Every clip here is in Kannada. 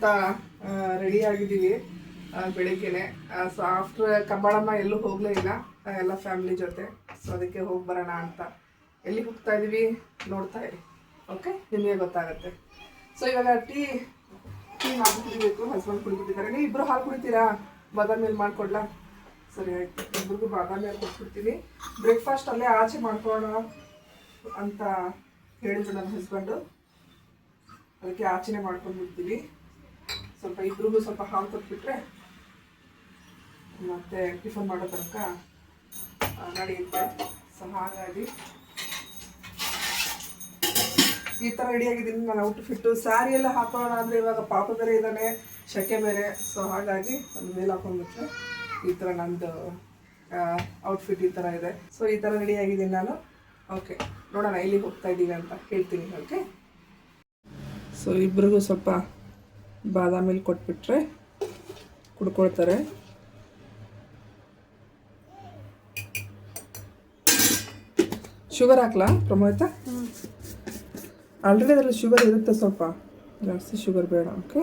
ಅಂತ ರೆಡಿ ಆಗಿದ್ದೀವಿ ಬೆಳಿಗ್ಗೆನೆ. ಸೊ ಆಫ್ಟರ್ ಕಬ್ಬಾಳಮ್ಮ ಎಲ್ಲೂ ಹೋಗಲೇ ಇಲ್ಲ, ಎಲ್ಲ ಫ್ಯಾಮಿಲಿ ಜೊತೆ. ಸೊ ಅದಕ್ಕೆ ಹೋಗಿ ಬರೋಣ ಅಂತ. ಎಲ್ಲಿಗೆ ಹೋಗ್ತಾ ಇದ್ದೀವಿ ನೋಡ್ತಾ ಇರಿ, ಓಕೆ? ನಿಮಗೆ ಗೊತ್ತಾಗುತ್ತೆ. ಸೊ ಇವಾಗ ಟೀ ಮಾಡಿ ಕುಡಿಬೇಕು. ಹಸ್ಬೆಂಡ್ ಕುಡಿಬಿಟ್ಟಿದ್ದಾರೆ. ನೀವು ಇಬ್ಬರು ಹಾಲು ಕುಡಿತೀರಾ? ಬಾದಾಮಿ ಮೇಲೆ ಮಾಡಿಕೊಡ್ಲಾ? ಸರಿ ಆಯಿತು, ಇಬ್ಬರಿಗೂ ಬಾದಾಮಿ ಮೇಲೆ ಕೊಟ್ಬಿಡ್ತೀನಿ. ಬ್ರೇಕ್ಫಾಸ್ಟ್ ಅಲ್ಲೇ ಆಚೆ ಮಾಡ್ಕೊಳ್ಳೋಣ ಅಂತ ಹೇಳಿದ್ರು ನನ್ನ ಹಸ್ಬೆಂಡು. ಅದಕ್ಕೆ ಆಚೆನೇ ಮಾಡ್ಕೊಂಡ್ಬಿಡ್ತೀವಿ. ಸ್ವಲ್ಪ ಇಬ್ರಿಗೂ ಸ್ವಲ್ಪ ಹಾಲು ಕೊಟ್ಬಿಟ್ರೆ ಮತ್ತೆ ಟಿಫನ್ ಮಾಡೋ ತನಕ ನಡೆಯುತ್ತೆ. ಸೊ ಹಾಗಾಗಿ ಈ ಥರ ರೆಡಿಯಾಗಿದ್ದೀನಿ ನಾನು. ಔಟ್ಫಿಟ್ಟು ಸ್ಯಾರಿ ಎಲ್ಲ ಹಾಕೊಳ್ಳೋಣ ಅಂದರೆ ಇವಾಗ ಪಾಪ ಬೇರೆ ಇದ್ದಾನೆ, ಶೆಕೆ ಬೇರೆ. ಸೊ ಹಾಗಾಗಿ ಒಂದು ಮೇಲೆ ಹಾಕೊಂಡ್ಬಿಟ್ರೆ ಈ ಥರ ನಂದು ಔಟ್ಫಿಟ್ ಈ ಥರ ಇದೆ. ಸೊ ಈ ಥರ ರೆಡಿಯಾಗಿದ್ದೀನಿ ನಾನು. ಓಕೆ, ನೋಡೋಣ ಎಲ್ಲಿಗೆ ಹೋಗ್ತಾ ಇದ್ದೀವಿ ಅಂತ ಹೇಳ್ತೀನಿ. ಓಕೆ, ಸೊ ಇಬ್ರಿಗೂ ಸ್ವಲ್ಪ ಬಾದಾಮಿಲಿ ಕೊಟ್ಬಿಟ್ರೆ ಕುಡ್ಕೊಳ್ತಾರೆ. ಶುಗರ್ ಹಾಕ್ಲಾ ಪ್ರಮೋದ? ಆಲ್ರೆಡಿ ಅದರಲ್ಲಿ ಶುಗರ್ ಇರುತ್ತೆ, ಸ್ವಲ್ಪ ಜಾಸ್ತಿ ಶುಗರ್ ಬೇಡ. ಓಕೆ,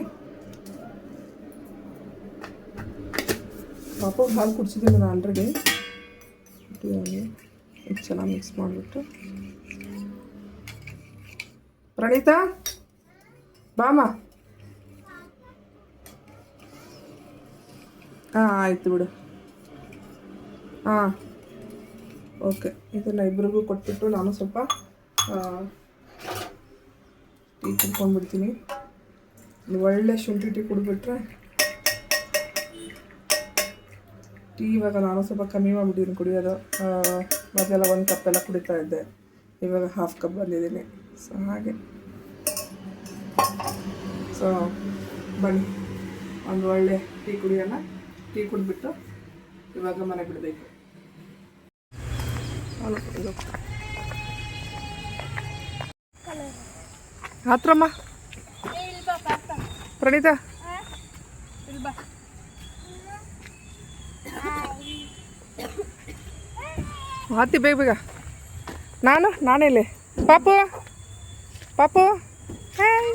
ಪಾಪ ಹಾಲು ಕುಡಿಸಿದ್ದೀನಿ ನಾನು ಆಲ್ರೆಡಿ. ಚೆನ್ನಾಗಿ ಮಿಕ್ಸ್ ಮಾಡಿಬಿಟ್ಟು. ಪ್ರಣೀತಾ ಬಾಮ. ಹಾಂ ಆಯಿತು ಬಿಡು. ಹಾಂ ಓಕೆ, ಇದನ್ನು ಇಬ್ಬರಿಗೂ ಕೊಟ್ಬಿಟ್ಟು ನಾನು ಸ್ವಲ್ಪ ಟೀ ಕುಡ್ಕೊಂಡ್ಬಿಡ್ತೀನಿ. ಒಳ್ಳೆ ಶುಂಠಿ ಟೀ ಕುಡಿದ್ಬಿಟ್ರೆ ಟೀ ಇವಾಗ ನಾನು ಸ್ವಲ್ಪ ಕಮ್ಮಿ ಮಾಡಿಬಿಟ್ಟಿದ್ದೀನಿ ಕುಡಿಯೋದು. ಮೊದಲೆಲ್ಲ 1 ಕಪ್ಪೆಲ್ಲ ಕುಡಿತಾ ಇದ್ದೆ, ಇವಾಗ 1/2 ಕಪ್ ಬಂದಿದ್ದೀನಿ. ಸೊ ಹಾಗೆ. ಸೊ ಬನ್ನಿ ಒಂದು ಒಳ್ಳೆ ಟೀ ಕುಡಿಯೋಣ. ಟೀ ಕುಡಿದ್ಬಿಟ್ಟು ಇವಾಗ ಮನೆ ಬಿಡಬೇಕು. ಹತ್ರಮ್ಮ ಪ್ರಣೀತಾ ಹತ್ತಿ ಬೇಗ ಬೇಗ. ನಾನೇ ಇಲ್ಲಿ. ಪಾಪು ಪಾಪು ಹಾಯ್.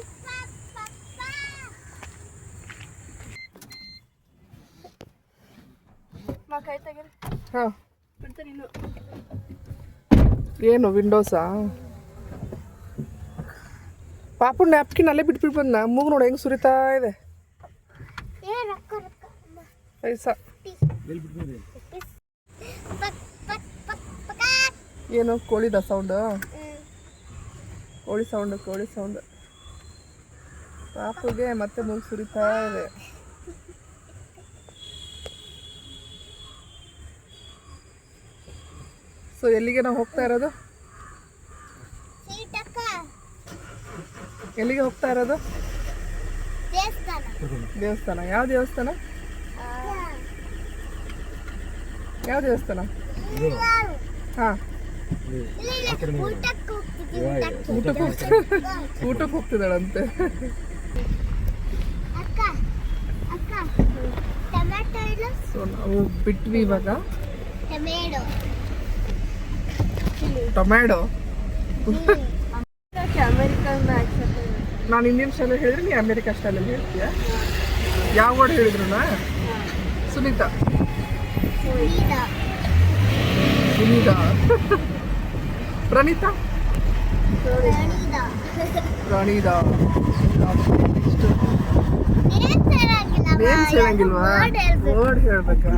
ಹಾಂ ಏನು ವಿಂಡೋಸಾ? ಪಾಪು ನ್ಯಾಪ್ಕಿನ್ ಅಲ್ಲೇ ಬಿಟ್ಬಿಟ್ಟು ಬಂದ. ಮೂಗು ನೋಡಿ ಹೆಂಗೆ ಸುರಿತಾ ಇದೆ. ಪೈಸಾ ಏನು ಕೋಳಿದ ಸೌಂಡು? ಕೋಳಿ ಸೌಂಡು. ಪಾಪುಗೆ ಮತ್ತೆ ಮೂಗು ಸುರಿತಾ ಇದೆ. ಸೊ ಎಲ್ಲಿಗೆ ನಾವು ಹೋಗ್ತಾ ಇರೋದು? ಎಲ್ಲಿಗೆ ಹೋಗ್ತಾ ಇರೋದು? ದೇವಸ್ಥಾನ. ಯಾವ ದೇವಸ್ಥಾನ? ಯಾವ ದೇವಸ್ಥಾನ? ಹಾಂ, ಊಟಕ್ಕೆ ಹೋಗ್ತಿದ್ದಾಳಂತೆ. ಸೊ ನಾವು ಬಿಟ್ವಿ ಇವಾಗ. ಟೊಮ್ಯಾಟೊ. ನಾನು ಇಂಡಿಯನ್ ಸ್ಟೈಲಲ್ಲಿ ಹೇಳಿದ್ರೆ ನೀ ಅಮೇರಿಕಾ ಸ್ಟೈಲಲ್ಲಿ ಹೇಳ್ತೀಯ? ಯಾವ ವರ್ಡ್ ಹೇಳಿದ್ರು? ಸುನೀತಾ. ಪ್ರಣೀತಾ. ನೇಮ್ಸ್ ಹೇಳಂಗಿಲ್ವಾ? ವರ್ಡ್ ಹೇಳ್ಬೇಕಾ?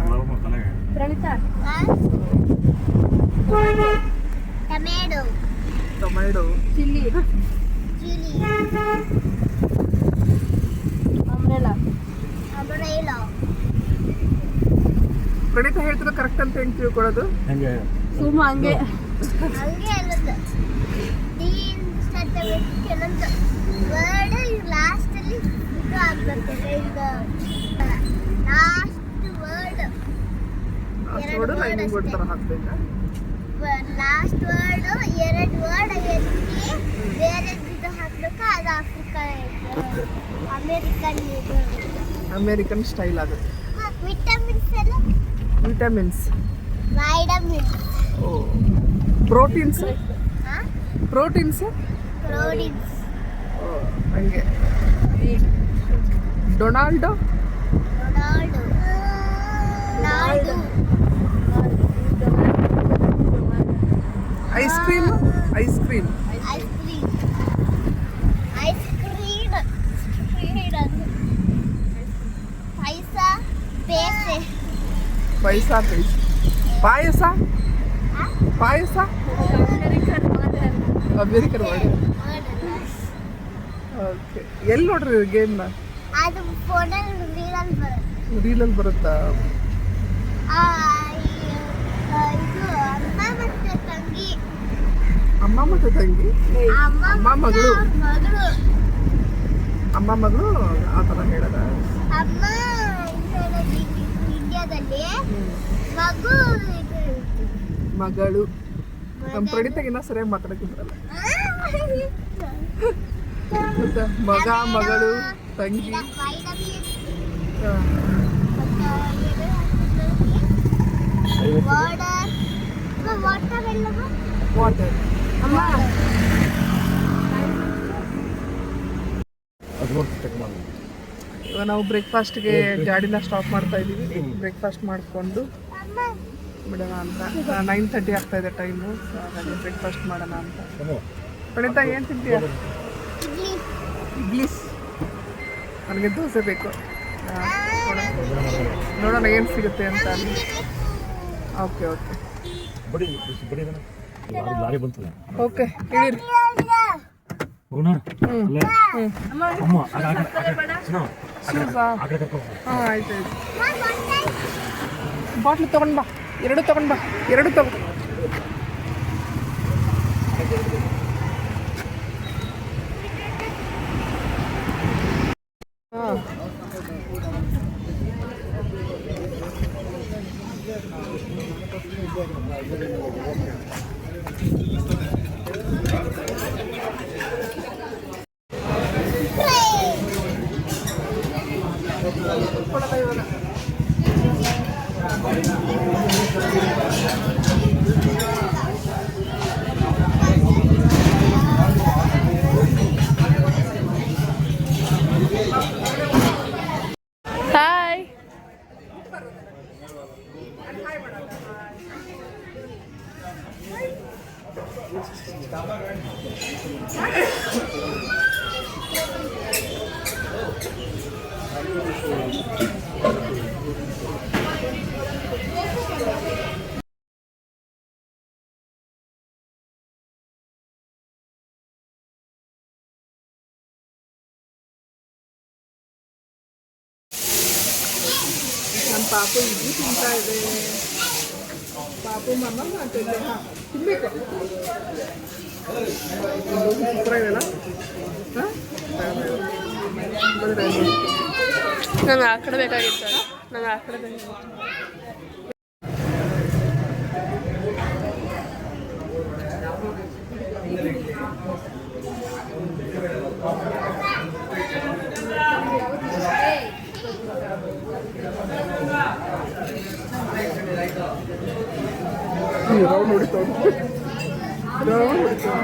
ಟೊಮ್ಯಾಟೊ. ಚಿಲ್ಲಿ. ಪ್ರಣೀತಾ ಹೇಳ್ತಿರೋ ಕರೆಕ್ಟ್ ಅಂತ ಹೆಂಗೆ ತಿಳ್ಕೊಳ್ಳೋದು? ಸುಮ್ಮ ಹಂಗೆ ಲೈನಿಂಗ್ ವರ್ಡ್ ಥರ ಹಾಕ್ಬೇಕಾ? ಲಾಸ್ಟ್ ವರ್ಡ್ 2 ವರ್ಡ್ ಎತ್ತಿ ಬೇರೆ ಇದು ಹಾಕ್ಬೇಕು. ಅದು ಆಫ್ರಿಕಾ, ಅಮೇರಿಕನ್ ಸ್ಟೈಲ್ ಅದು. ವಿಟಮಿನ್ಸ್ ಎಲ್ಲ ವಿಟಮಿನ್ಸ್. ಓ ಪ್ರೋಟೀನ್ಸ್. ಪ್ರೋಟೀನ್ಸ್ ಓ ಹಂಗೆ. ಡೊನಾಲ್ಡೋ ರೊನಾಲ್ಡೋ ನಾಲ್ಡು ice cream ice cream paisa paisa ಪಾಯಸ ಪಾಯಸ ಅಮೇರಿಕನ್ ಮಾಡಿ ಓಕೆ ಎಲ್ಲಿ ನೋಡ್ರಿ ಗೇಮ್ನ ಅದು ಫೋನಲ್ಲಿ ರೀಲಲ್ಲಿ ಬರುತ್ತಾ ಇದು ಅಮ್ಮ ಮತ್ತು ತಂಗಿ ಅಮ್ಮ ಮಗಳು ಮಗಳು ಅಮ್ಮ ಮಗಳು ಆ ಥರ ಹೇಳದ ಅಮ್ಮ ಇಂಡಿಯಾದಲ್ಲಿ ಮಗು ಮಗಳು ನಮ್ಮ ಪ್ರಣೀತಾಗಿನ್ನ ಸರಿಯಾಗಿ ಮಾತಾಡಕ್ಕಿದ್ರಲ್ಲ ಮತ್ತೆ ಮಗ ಮಗಳು ತಂಗಿ ವಾಟರ್ ಅಮ್ಮ ಇವಾಗ ನಾವು ಬ್ರೇಕ್ಫಾಸ್ಟ್ಗೆ ಗಾಡಿನ ಸ್ಟಾಪ್ ಮಾಡ್ತಾ ಇದ್ದೀವಿ ಬ್ರೇಕ್ಫಾಸ್ಟ್ ಮಾಡಿಕೊಂಡು ಬಿಡೋಣ ಅಂತ 9:30 ಆಗ್ತಾ ಇದೆ ಟೈಮು ಸೊ ಹಾಗಾಗಿ ಬ್ರೇಕ್ಫಾಸ್ಟ್ ಮಾಡೋಣ ಅಂತ ಪ್ರಣೀತಾ ಏನು ತಿಂತೀಯ ಇಡ್ಲಿಸ್ ನನಗೆ ದೋಸೆ ಬೇಕು ನೋಡೋಣ ಏನು ಸಿಗುತ್ತೆ ಅಂತ ಓಕೆ ಓಕೆ ಓಕೆ ಇಡೀರಿ ಶೂಸಾ ಹಾಂ ಆಯ್ತು ಆಯ್ತು ಬಾಟ್ಲು ತೊಗೊಂಡು ಬಾ ಎರಡು ತೊಗೊಂಡು ಬಾ ಎರಡು ತಗೋ ಹಾಂ ಹಾಯ್ ನಮ್ಮ ಪಾಪು ಇಡ್ಲಿ ತಿಂತಾ ಇದೆ ಪಾಪು ಮಮ್ಮ ಮಾಡ್ತಿದ್ದೆ ಹಾಂ ತಿನ್ಬೇಕು ಸೂಪರ್ ಇದೆಯಲ್ಲ ಹಾಂ ನಂಗೆ ಆ ಕಡೆ ಬೇಕಾಗಿತ್ತು ನಂಗೆ ಆ ಕಡೆ ಬೇಕಾಗಿತ್ತು ರೌಂಡ್ ಹೊಡಿತಾವ ರೌಂಡ್ ಹೊಡಿತಾವ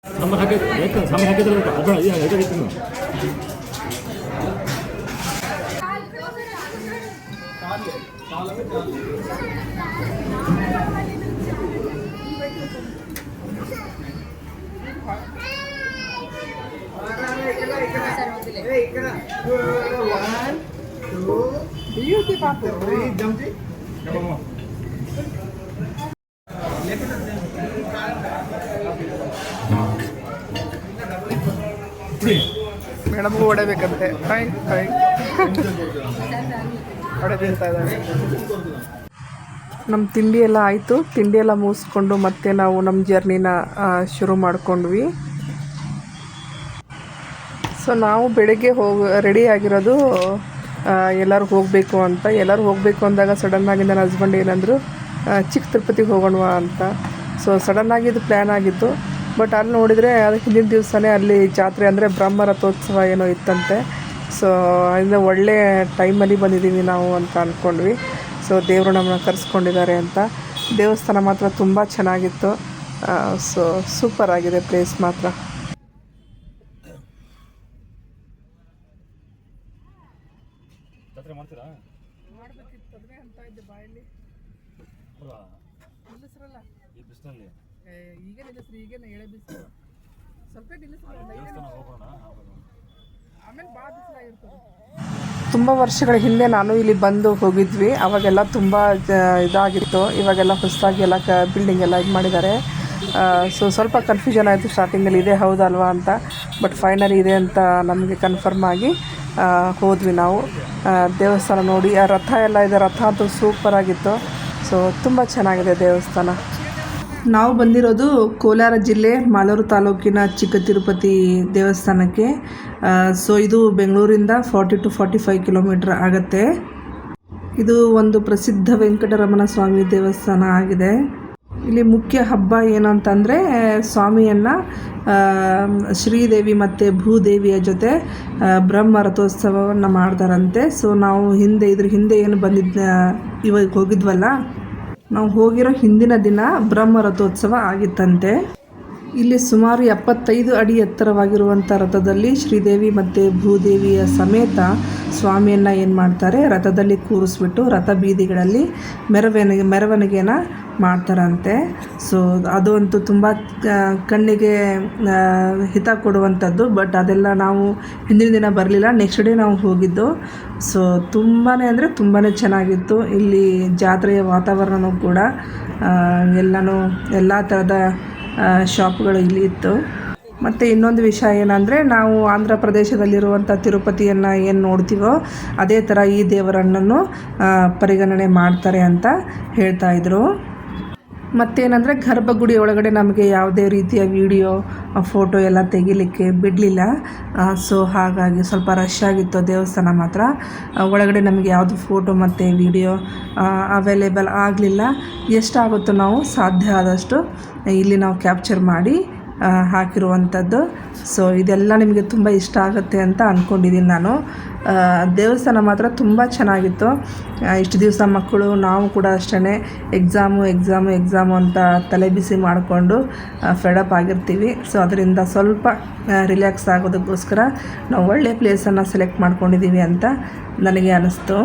ಸಾಂಬಾರು ಹಾಕಿದ್ರೆ ಅದರ ಎದುರಿತ್ತು beauty papo ಮೇಡಮ್ಗೂ ಹೊಡೆಬೇಕಂತೆ ಹಾಯ್ ಹಾಯ್ ಹೊಡೆ ತಿಂತಾ ಇದ್ದಾರೆ ನಮ್ಮ ತಿಂಡಿ ಎಲ್ಲ ಆಯಿತು ತಿಂಡಿ ಎಲ್ಲ ಮುಗಿಸ್ಕೊಂಡು ಮತ್ತೆ ನಾವು ನಮ್ಮ ಜರ್ನಿನ ಶುರು ಮಾಡ್ಕೊಂಡ್ವಿ ಸೊ ನಾವು ಬೆಳಗ್ಗೆ ರೆಡಿ ಆಗಿರೋದು ಎಲ್ಲರೂ ಹೋಗಬೇಕು ಅಂತ ಎಲ್ಲರೂ ಹೋಗಬೇಕು ಅಂದಾಗ ಸಡನ್ನಾಗಿ ನನ್ನ ಹಸ್ಬೆಂಡ್ ಏನಂದರು ಚಿಕ್ಕ ತಿರುಪತಿಗೆ ಹೋಗೋಣವಾ ಅಂತ ಸೊ ಸಡನ್ನಾಗಿ ಇದು ಪ್ಲ್ಯಾನ್ ಆಗಿದ್ದು ಬಟ್ ಅಲ್ಲಿ ನೋಡಿದರೆ ಅದಕ್ಕೆ ಹಿಂದಿನ ದಿವಸನೇ ಅಲ್ಲಿ ಜಾತ್ರೆ ಅಂದರೆ ಬ್ರಹ್ಮ ರಥೋತ್ಸವ ಏನೋ ಇತ್ತಂತೆ ಸೊ ಅದರಿಂದ ಒಳ್ಳೆ ಟೈಮಲ್ಲಿ ಬಂದಿದ್ದೀವಿ ನಾವು ಅಂತ ಅಂದ್ಕೊಂಡ್ವಿ. ಸೊ ದೇವರು ನಮ್ಮನ್ನ ಕರೆಸ್ಕೊಂಡಿದ್ದಾರೆ ಅಂತ. ದೇವಸ್ಥಾನ ಮಾತ್ರ ತುಂಬ ಚೆನ್ನಾಗಿತ್ತು. ಸೊ ಸೂಪರ್ ಆಗಿದೆ ಪ್ಲೇಸ್ ಮಾತ್ರ. ಜಾತ್ರೆ ಮಾಡ್ತೀರಾ? ಮಾಡಬೇಕಿತ್ತು ಅಂತ ಇದ್ದೆ ಬಾಯಲ್ಲಿ ನಿಲ್ಲಿಸ್ರಲ್ಲ ಈ ಬಿಸಿಲಲ್ಲಿ ಈಗ ನಿಲ್ಲಿಸ್ರಿ, ಈಗೇನು ಎಳೆ ಬಿಸಿಲು ಸ್ವಲ್ಪ ನಿಲ್ಲಿಸ್ರಲ್ಲ, ದೇವಸ್ಥಾನ ಹೋಗೋಣ. ಆಮೇಲೆ ಭಾಳ ಬಿಸಿಲಾಗಿರ್ತದೆ. ತುಂಬ ವರ್ಷಗಳ ಹಿಂದೆ ನಾನು ಇಲ್ಲಿ ಬಂದು ಹೋಗಿದ್ವಿ. ಅವಾಗೆಲ್ಲ ತುಂಬ ಇದಾಗಿತ್ತು. ಇವಾಗೆಲ್ಲ ಹೊಸದಾಗಿ ಎಲ್ಲ ಬಿಲ್ಡಿಂಗ್ ಎಲ್ಲ ಇದು ಮಾಡಿದ್ದಾರೆ. ಸೊ ಸ್ವಲ್ಪ ಕನ್ಫ್ಯೂಷನ್ ಆಯಿತು ಸ್ಟಾರ್ಟಿಂಗಲ್ಲಿ, ಇದೆ ಹೌದಲ್ವಾ ಅಂತ. ಬಟ್ ಫೈನಲಿ ಇದೆ ಅಂತ ನಮಗೆ ಕನ್ಫರ್ಮ್ ಆಗಿ ಹೋದ್ವಿ ನಾವು. ದೇವಸ್ಥಾನ ನೋಡಿ, ಆ ರಥ ಎಲ್ಲ ಇದೆ, ರಥ ಅಂತೂ ಸೂಪರಾಗಿತ್ತು. ಸೊ ತುಂಬ ಚೆನ್ನಾಗಿದೆ ದೇವಸ್ಥಾನ. ನಾವು ಬಂದಿರೋದು ಕೋಲಾರ ಜಿಲ್ಲೆ ಮಾಲೂರು ತಾಲೂಕಿನ ಚಿಕ್ಕ ತಿರುಪತಿ ದೇವಸ್ಥಾನಕ್ಕೆ. ಸೊ ಇದು ಬೆಂಗಳೂರಿಂದ 40 to 45 ಕಿಲೋಮೀಟ್ರ್ ಆಗುತ್ತೆ. ಇದು ಒಂದು ಪ್ರಸಿದ್ಧ ವೆಂಕಟರಮಣ ಸ್ವಾಮಿ ದೇವಸ್ಥಾನ ಆಗಿದೆ. ಇಲ್ಲಿ ಮುಖ್ಯ ಹಬ್ಬ ಏನು ಅಂತಂದರೆ ಸ್ವಾಮಿಯನ್ನು ಶ್ರೀದೇವಿ ಮತ್ತು ಭೂದೇವಿಯ ಜೊತೆ ಬ್ರಹ್ಮ ರಥೋತ್ಸವವನ್ನು ಮಾಡ್ತಾರಂತೆ. ಸೊ ನಾವು ಇದ್ರ ಹಿಂದೆ ಏನು ಇವಾಗ ಹೋಗಿದ್ವಲ್ಲ, ನಾವು ಹೋಗಿರೋ ಹಿಂದಿನ ದಿನ ಬ್ರಹ್ಮ ರಥೋತ್ಸವ ಆಗಿತ್ತಂತೆ. ಇಲ್ಲಿ ಸುಮಾರು 75 ಅಡಿ ಎತ್ತರವಾಗಿರುವಂಥ ರಥದಲ್ಲಿ ಶ್ರೀದೇವಿ ಮತ್ತು ಭೂದೇವಿಯ ಸಮೇತ ಸ್ವಾಮಿಯನ್ನು ಏನು ಮಾಡ್ತಾರೆ, ರಥದಲ್ಲಿ ಕೂರಿಸ್ಬಿಟ್ಟು ರಥ ಬೀದಿಗಳಲ್ಲಿ ಮೆರವಣಿಗೆನ ಮಾಡ್ತಾರಂತೆ. ಸೊ ಅದು ಅಂತೂ ತುಂಬ ಕಣ್ಣಿಗೆ ಹಿತ ಕೊಡುವಂಥದ್ದು. ಬಟ್ ಅದೆಲ್ಲ ನಾವು ಹಿಂದಿನ ದಿನ ಬರಲಿಲ್ಲ, ನೆಕ್ಸ್ಟ್ ಡೇ ನಾವು ಹೋಗಿದ್ದು. ಸೊ ತುಂಬಾ ಅಂದರೆ ತುಂಬಾ ಚೆನ್ನಾಗಿತ್ತು. ಇಲ್ಲಿ ಜಾತ್ರೆಯ ವಾತಾವರಣವೂ ಕೂಡ ಎಲ್ಲ ಥರದ ಶಾಪ್ಗಳು ಇಲ್ಲಿ ಇತ್ತು. ಮತ್ತು ಇನ್ನೊಂದು ವಿಷಯ ಏನಂದರೆ, ನಾವು ಆಂಧ್ರ ಪ್ರದೇಶದಲ್ಲಿರುವಂಥ ತಿರುಪತಿಯನ್ನು ಏನು ನೋಡ್ತೀವೋ ಅದೇ ಥರ ಈ ದೇವರನ್ನು ಪರಿಗಣನೆ ಮಾಡ್ತಾರೆ ಅಂತ ಹೇಳ್ತಾಯಿದ್ರು. ಮತ್ತೇನಂದರೆ ಗರ್ಭಗುಡಿ ಒಳಗಡೆ ನಮಗೆ ಯಾವುದೇ ರೀತಿಯ ವಿಡಿಯೋ ಫೋಟೋ ಎಲ್ಲ ತೆಗಿಲಿಕ್ಕೆ ಬಿಡಲಿಲ್ಲ. ಸೊ ಹಾಗಾಗಿ ಸ್ವಲ್ಪ ರಶ್ ಆಗಿತ್ತು ದೇವಸ್ಥಾನ ಮಾತ್ರ. ಒಳಗಡೆ ನಮಗೆ ಯಾವುದು ಫೋಟೋ ಮತ್ತು ವಿಡಿಯೋ ಅವೈಲೇಬಲ್ ಆಗಲಿಲ್ಲ. ಎಷ್ಟಾಗುತ್ತೋ ನಾವು ಸಾಧ್ಯ ಆದಷ್ಟು ಇಲ್ಲಿ ನಾವು ಕ್ಯಾಪ್ಚರ್ ಮಾಡಿ ಹಾಕಿರುವಂಥದ್ದು. ಸೊ ಇದೆಲ್ಲ ನಿಮಗೆ ತುಂಬ ಇಷ್ಟ ಆಗುತ್ತೆ ಅಂತ ಅಂದ್ಕೊಂಡಿದ್ದೀನಿ ನಾನು. ದೇವಸ್ಥಾನ ಮಾತ್ರ ತುಂಬ ಚೆನ್ನಾಗಿತ್ತು. ಇಷ್ಟು ದಿವಸ ಮಕ್ಕಳು, ನಾವು ಕೂಡ ಅಷ್ಟೇ ಎಕ್ಸಾಮು ಅಂತ ತಲೆ ಬಿಸಿ ಮಾಡಿಕೊಂಡು ಫೆಡಪ್ ಆಗಿರ್ತೀವಿ. ಸೊ ಅದರಿಂದ ಸ್ವಲ್ಪ ರಿಲ್ಯಾಕ್ಸ್ ಆಗೋದಕ್ಕೋಸ್ಕರ ನಾವು ಒಳ್ಳೆಯ ಪ್ಲೇಸನ್ನು ಸೆಲೆಕ್ಟ್ ಮಾಡ್ಕೊಂಡಿದ್ದೀವಿ ಅಂತ ನನಗೆ ಅನ್ನಿಸ್ತು.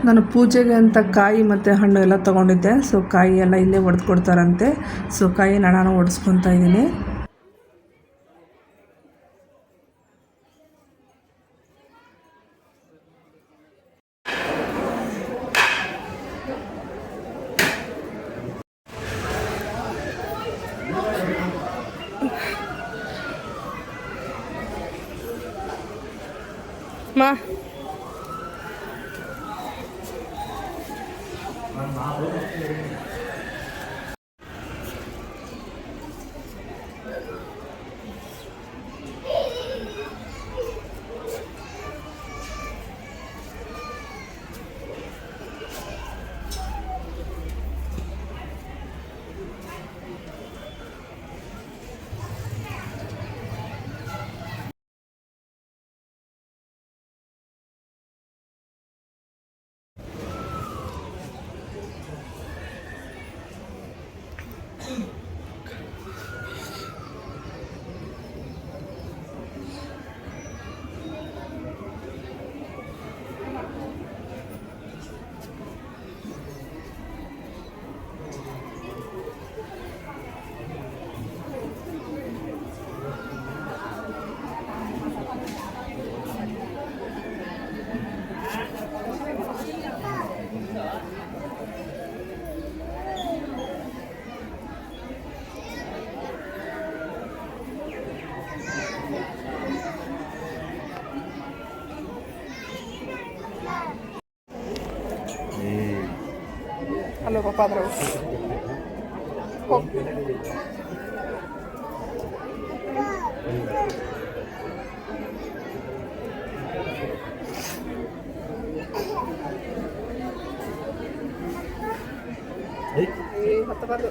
ನಾನು ಪೂಜೆಗೆ ಅಂತ ಕಾಯಿ ಮತ್ತು ಹಣ್ಣು ಎಲ್ಲ ತೊಗೊಂಡಿದ್ದೆ. ಸೊ ಕಾಯಿ ಎಲ್ಲ ಇಲ್ಲೇ ಒಡೆದು ಕೊಡ್ತಾರಂತೆ. ಸೊ ಕಾಯಿನ ನಾನು ಒಡಿಸ್ಕೊತಾ ಇದ್ದೀನಿ. ಮಾ ಅಲ್ಲೋ ಪಾಪ ಅದ್ರ ತಗೋದು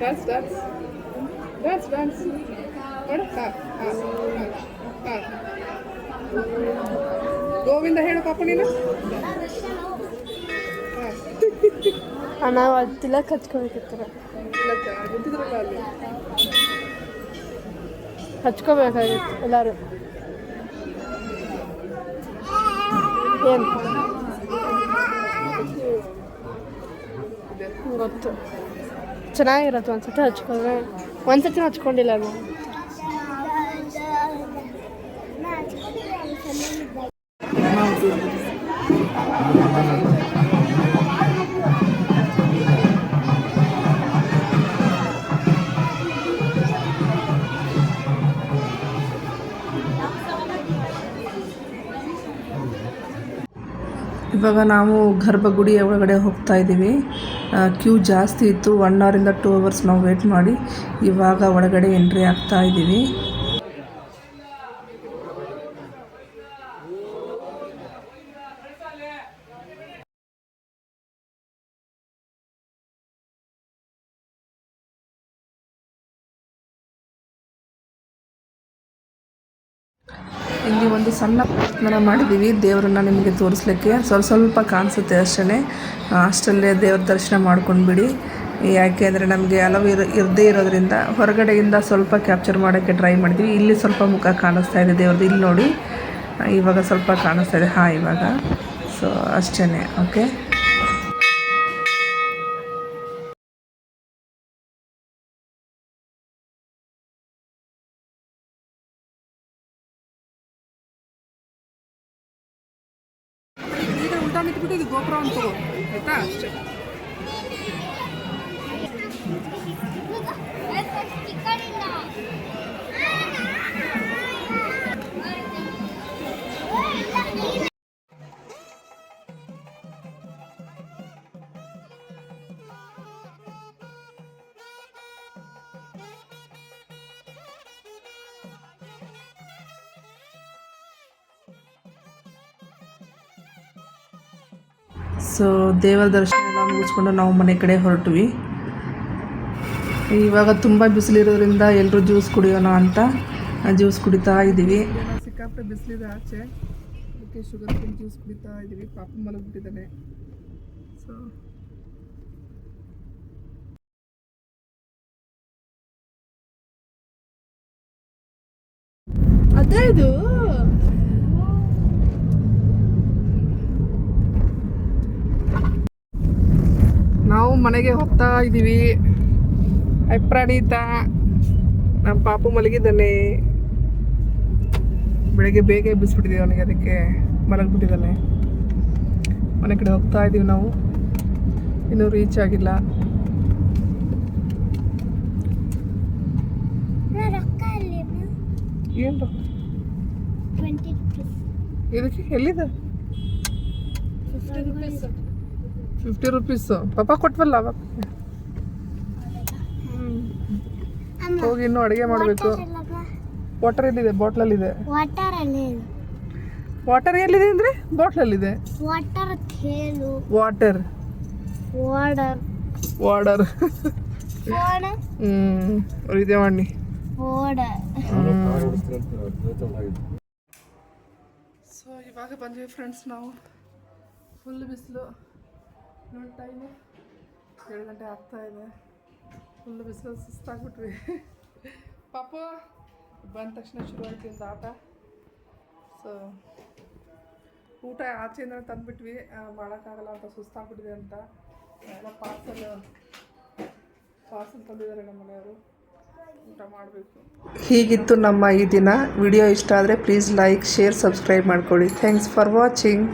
ಡ್ಯಾನ್ಸ್ ಡ್ಯಾನ್ಸ್ ಡ್ಯಾನ್ಸ್ ಡ್ಯಾನ್ಸ್ ಮಾಡು ಹಾಂ ಹಾಂ ಹಾಂ ಗೋವಿಂದ ಹೇಳು ಪಾಪ ನೀನು ಹಾಂ ನಾವು ಅದು ತಿಲಕ್ ಹಚ್ಕೋಬೇಕಿತ್ತರ ಗೊತ್ತಿದ್ರಲ್ಲ ಅಲ್ಲಿ ಹಚ್ಕೋಬೇಕಾಗಿತ್ತು ಎಲ್ಲರೂ ಏನು ಗೊತ್ತು ಚೆನ್ನಾಗಿರತ್ತೆ ಒಂದ್ಸತಿ ಹಚ್ಕೊಂಡ್ರೆ ಒಂದ್ಸತಿ ಹಚ್ಕೊಂಡಿಲ್ಲ ನಾನು ಇವಾಗ ನಾವು ಗರ್ಭಗುಡಿ ಒಳಗಡೆ ಹೋಗ್ತಾ ಇದ್ದೀವಿ. ಕ್ಯೂ ಜಾಸ್ತಿ ಇತ್ತು. 1 ಅವರಿಂದ 2 ಅವರ್ಸ್ ನಾವು ವೇಟ್ ಮಾಡಿ ಇವಾಗ ಒಳಗಡೆ ಎಂಟ್ರಿ ಆಗ್ತಾ ಇದ್ದೀವಿ. ಇಲ್ಲಿ ಒಂದು ಸಣ್ಣ ಪ್ರಾರ್ಥನೆ ಮಾಡಿದ್ದೀವಿ ದೇವರನ್ನ ನಿಮಗೆ ತೋರಿಸ್ಲಿಕ್ಕೆ. ಸ್ವಲ್ಪ ಕಾಣಿಸುತ್ತೆ ಅಷ್ಟೇ. ಅಷ್ಟಲ್ಲೇ ದೇವ್ರ ದರ್ಶನ ಮಾಡ್ಕೊಂಡ್ಬಿಡಿ. ಯಾಕೆ ಅಂದರೆ ನಮಗೆ ಹಲವು ಇರದೇ ಇರೋದ್ರಿಂದ ಹೊರಗಡೆಯಿಂದ ಸ್ವಲ್ಪ ಕ್ಯಾಪ್ಚರ್ ಮಾಡೋಕ್ಕೆ ಟ್ರೈ ಮಾಡಿದ್ವಿ. ಇಲ್ಲಿ ಸ್ವಲ್ಪ ಮುಖ ಕಾಣಿಸ್ತಾ ಇದೆ ದೇವ್ರದ್ದು. ಇಲ್ಲಿ ನೋಡಿ ಇವಾಗ ಸ್ವಲ್ಪ ಕಾಣಿಸ್ತಾ ಇದೆ. ಹಾಂ ಇವಾಗ ಸೊ ಅಷ್ಟೇ. ಓಕೆ ಉಲ್ಟಾ ನಿಂತ್ಬಿಟ್ಟು ಇದು ಗೋಪುರ ಅಂತ ತಗೋ ಆಯ್ತಾ ಅಷ್ಟೇ. ಸೊ ದೇವರ ದರ್ಶನ ಎಲ್ಲ ಮುಗಿಸ್ಕೊಂಡು ನಾವು ಮನೆ ಕಡೆ ಹೊರಟ್ವಿ. ಇವಾಗ ತುಂಬ ಬಿಸಿಲಿರೋದ್ರಿಂದ ಎಲ್ಲರೂ ಜ್ಯೂಸ್ ಕುಡಿಯೋಣ ಅಂತ ಜ್ಯೂಸ್ ಕುಡಿತಾ ಇದ್ದೀವಿ. ಸಿಕ್ಕಾಪಟ್ಟೆ ಬಿಸಿಲಿದೆ ಆಚೆ, ಅದಕ್ಕೆ ಶುಗರ್ ಕೇನ್ ಜ್ಯೂಸ್ ಕುಡಿತಾ ಇದ್ದೀವಿ. ಪಾಪ ಮಲಗಿಬಿಟ್ಟಿದ್ದಾನೆ. ಸೊ ಅದೇ ಇದು ನಾವು ಮನೆಗೆ ಹೋಗ್ತಾ ಇದ್ದೀವಿ. ಪ್ರಣೀತಾ ನಮ್ಮ ಪಾಪು ಮಲಗಿದ್ದಾನೆ. ಬೆಳಗ್ಗೆ ಬೇಗ ಎಬ್ಬಿಸ್ಬಿಟ್ಟಿದ್ದೀವಿ ಅವನಿಗೆ, ಅದಕ್ಕೆ ಮಲಗಿಬಿಟ್ಟಿದ್ದಾನೆ. ಮನೆ ಕಡೆ ಹೋಗ್ತಾ ಇದ್ದೀವಿ ನಾವು. ಇನ್ನೂ ರೀಚ್ ಆಗಿಲ್ಲ. ಏನು ಇದಕ್ಕೆ ಎಲ್ಲಿದೆ? 50 ರೂಪೀಸು ಪಾಪ ಕೊಟ್ವಲ್ಲ ಅವಾಗ. ಹೋಗಿ ಇನ್ನೂ ಅಡುಗೆ ಮಾಡಬೇಕು. ವಾಟರ್ ಎಲ್ಲಿದೆ? ಬಾಟ್ಲಲ್ಲಿದೆ. ವಾಟರ್ ಎಲ್ಲಿದೆ ಅಂದರೆ ಬಾಟ್ಲಲ್ಲಿದೆ. ವಾಟರ್ ವಾಟರ್ ಇದೆ ಮಾಡಿ. ಸೊ ಇವಾಗ ಬಂದ್ವಿ ಫ್ರೆಂಡ್ಸ್ ನಾವು. ಫುಲ್ ಬಿಸಿಲು. ನೋಡಿ ಟೈಮು 7 ಗಂಟೆ ಆಗ್ತಾ ಇದೆ. ಫುಲ್ ಬಿಸಿಲು, ಸುಸ್ತಾಗ್ಬಿಟ್ವಿ. ಪಾಪು ಬಂದ ತಕ್ಷಣ ಶುರುವಾಯ್ತು ಒಂದು ಆಟ. ಸೊ ಊಟ ಆಚೆಯಿಂದ ತಂದುಬಿಟ್ವಿ, ಮಾಡೋಕ್ಕಾಗಲ್ಲ ಅಂತ, ಸುಸ್ತಾಗ್ಬಿಟ್ಟಿದೆ ಅಂತ. ಎಲ್ಲ ಪಾರ್ಸಲ್ ತಂದಿದ್ದಾರೆ ನಮ್ಮ ಮನೆಯವರು. ಊಟ ಮಾಡಬೇಕು. ಹೀಗಿತ್ತು ನಮ್ಮ ಈ ದಿನ. ವಿಡಿಯೋ ಇಷ್ಟ ಆದರೆ ಪ್ಲೀಸ್ ಲೈಕ್, ಶೇರ್, ಸಬ್ಸ್ಕ್ರೈಬ್ ಮಾಡ್ಕೊಳ್ಳಿ. Thanks for watching.